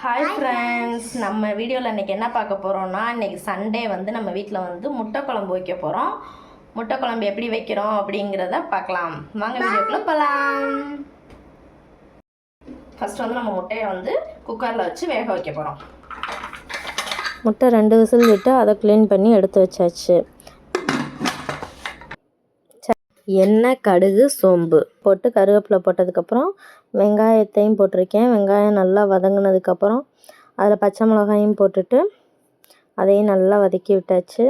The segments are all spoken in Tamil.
ஹாய் ஃப்ரெண்ட்ஸ், நம்ம வீடியோவில் இன்றைக்கி என்ன பார்க்க போகிறோம்னா, இன்றைக்கி சண்டே வந்து நம்ம வீட்டில் வந்து முட்டை குழம்பு வைக்க போகிறோம். முட்டை குழம்பு எப்படி வைக்கிறோம் அப்படிங்கிறத பார்க்கலாம். வாங்க வீடியோக்குள்ளே போகலாம். ஃபஸ்ட்டு வந்து நம்ம முட்டையை வந்து குக்கரில் வச்சு வேக வைக்க போகிறோம். முட்டை 2 விசில் விட்டு அதை க்ளீன் பண்ணி எடுத்து வச்சாச்சு. எண்ணெய், கடுகு, சோம்பு போட்டு கருவேப்பிலை போட்டதுக்கப்புறம் வெங்காயத்தையும் போட்டிருக்கேன். வெங்காயம் நல்லா வதங்கினதுக்கப்புறம் அதில் பச்சை மிளகாயும் போட்டுட்டு அதையும் நல்லா வதக்கி விட்டாச்சு.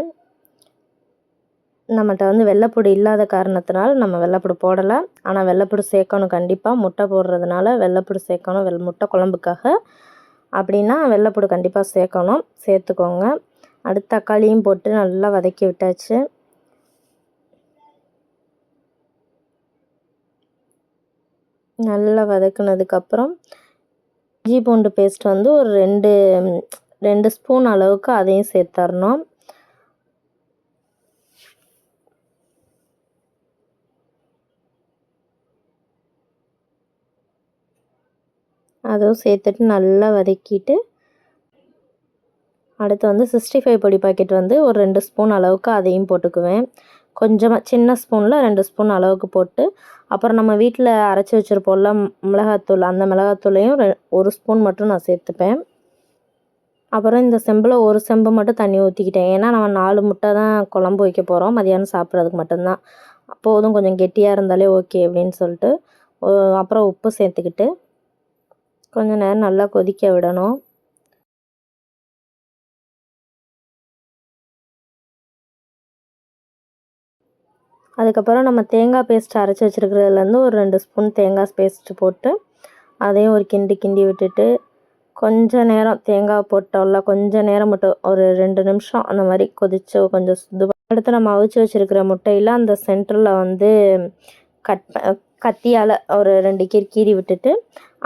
நம்மகிட்ட வந்து வெள்ளைப்பூடு இல்லாத காரணத்தினால நம்ம வெள்ளைப்பூடு போடலை. ஆனால் வெள்ளைப்பூடு சேர்க்கணும் கண்டிப்பாக. முட்டை போடுறதுனால வெள்ளைப்பூடு சேர்க்கணும். முட்டை குழம்புக்காக அப்படின்னா வெள்ளைப்பூடு கண்டிப்பாக சேர்க்கணும், சேர்த்துக்கோங்க. அடுத்து தக்காளியும் போட்டு நல்லா வதக்கி விட்டாச்சு. நல்லா வதக்குனதுக்கப்புறம் இஞ்சி பூண்டு பேஸ்ட் வந்து ஒரு 2 ஸ்பூன் அளவுக்கு அதையும் சேர்த்துடணும். அதுவும் சேர்த்துட்டு நல்லா வதக்கிட்டு அடுத்து வந்து 65 பொடி பாக்கெட் வந்து ஒரு 2 ஸ்பூன் அளவுக்கு அதையும் போட்டுக்குவேன். கொஞ்சமாக சின்ன ஸ்பூனில் 2 ஸ்பூன் அளவுக்கு போட்டு, அப்புறம் நம்ம வீட்டில் அரைச்சி வச்சுருப்போம்ல மிளகாத்தூள், அந்த மிளகாத்தூளையும் 1 ஸ்பூன் மட்டும் நான் சேர்த்துப்பேன். அப்புறம் இந்த செம்பில் 1 செம்பு மட்டும் தண்ணி ஊற்றிக்கிட்டேன். ஏன்னா நம்ம 4 முட்டை தான் குழம்பு வைக்க போகிறோம், மதியானம் சாப்பிட்றதுக்கு மட்டும்தான். போதும், கொஞ்சம் கெட்டியாக இருந்தாலே ஓகே அப்படின்னு சொல்லிட்டு அப்புறம் உப்பு சேர்த்துக்கிட்டு கொஞ்சம் நேரம் நல்லா கொதிக்க விடணும். அதுக்கப்புறம் நம்ம தேங்காய் பேஸ்ட் அரைச்சி வச்சுருக்கிறதுலேருந்து ஒரு 2 ஸ்பூன் தேங்காய் பேஸ்ட்டு போட்டு அதையும் ஒரு கிண்டி விட்டுட்டு கொஞ்சம் நேரம் தேங்காய் போட்டோம்ல, கொஞ்சம் நேரம் மட்டும் ஒரு 2 நிமிஷம் அந்த மாதிரி கொதித்து கொஞ்சம் அடுத்து நம்ம அவிச்சு வச்சுருக்கிற முட்டையில் அந்த சென்டரில் வந்து கத்தியால் ஒரு 2 கீறி விட்டுட்டு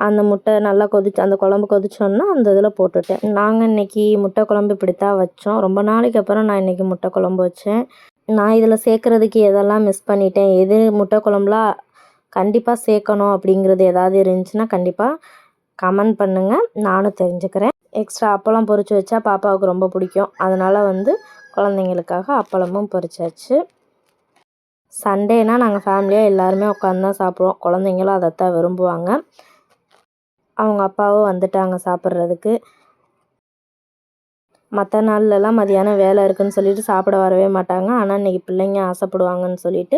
அந்த முட்டை நல்லா அந்த குழம்பு கொதிச்சோன்னா அந்த இதில் போட்டுட்டேன். நாங்கள் இன்றைக்கி முட்டை குழம்பு இப்படித்தான் வச்சோம். ரொம்ப நாளைக்கு அப்புறம் நான் இன்றைக்கி முட்டை குழம்பு வச்சேன். நான் இதில் சேர்க்குறதுக்கு எதெல்லாம் மிஸ் பண்ணிட்டேன், எது முட்டை குழம்புலாம் கண்டிப்பாக சேர்க்கணும் அப்படிங்கிறது ஏதாவது இருந்துச்சுன்னா கண்டிப்பாக கமெண்ட் பண்ணுங்கள், நானும் தெரிஞ்சுக்கிறேன். எக்ஸ்ட்ரா அப்பளம் பொரித்து வச்சா பாப்பாவுக்கு ரொம்ப பிடிக்கும். அதனால் வந்து குழந்தைங்களுக்காக அப்பளமும் பொரிச்சாச்சு. சண்டேனால் நாங்கள் ஃபேமிலியாக எல்லாருமே உட்காந்து தான் சாப்பிடுவோம். குழந்தைங்களும் அதைத்தான் விரும்புவாங்க. அவங்க அப்பாவும் வந்துட்டாங்க சாப்பிட்றதுக்கு. மற்ற நாள்லலாம் மதியானம் வேலை இருக்குதுன்னு சொல்லிட்டு சாப்பிட வரவே மாட்டாங்க. ஆனால் இன்றைக்கி பிள்ளைங்க ஆசைப்படுவாங்கன்னு சொல்லிட்டு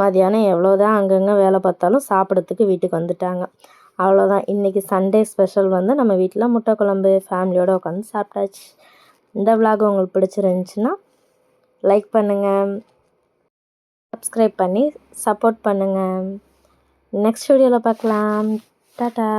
மதியானம் எவ்வளோதான் அங்கங்கே வேலை பார்த்தாலும் சாப்பிட்றதுக்கு வீட்டுக்கு வந்துட்டாங்க. அவ்வளோதான். இன்றைக்கி சண்டே ஸ்பெஷல் வந்து நம்ம வீட்டில் முட்டை குழம்பு ஃபேமிலியோடு உட்காந்து சாப்பிட்டாச்சு. இந்த விலாக் உங்களுக்கு பிடிச்சிருந்துச்சின்னா லைக் பண்ணுங்கள், சப்ஸ்கிரைப் பண்ணி சப்போர்ட் பண்ணுங்கள். நெக்ஸ்ட் வீடியோவில் பார்க்கலாம். டாட்டா.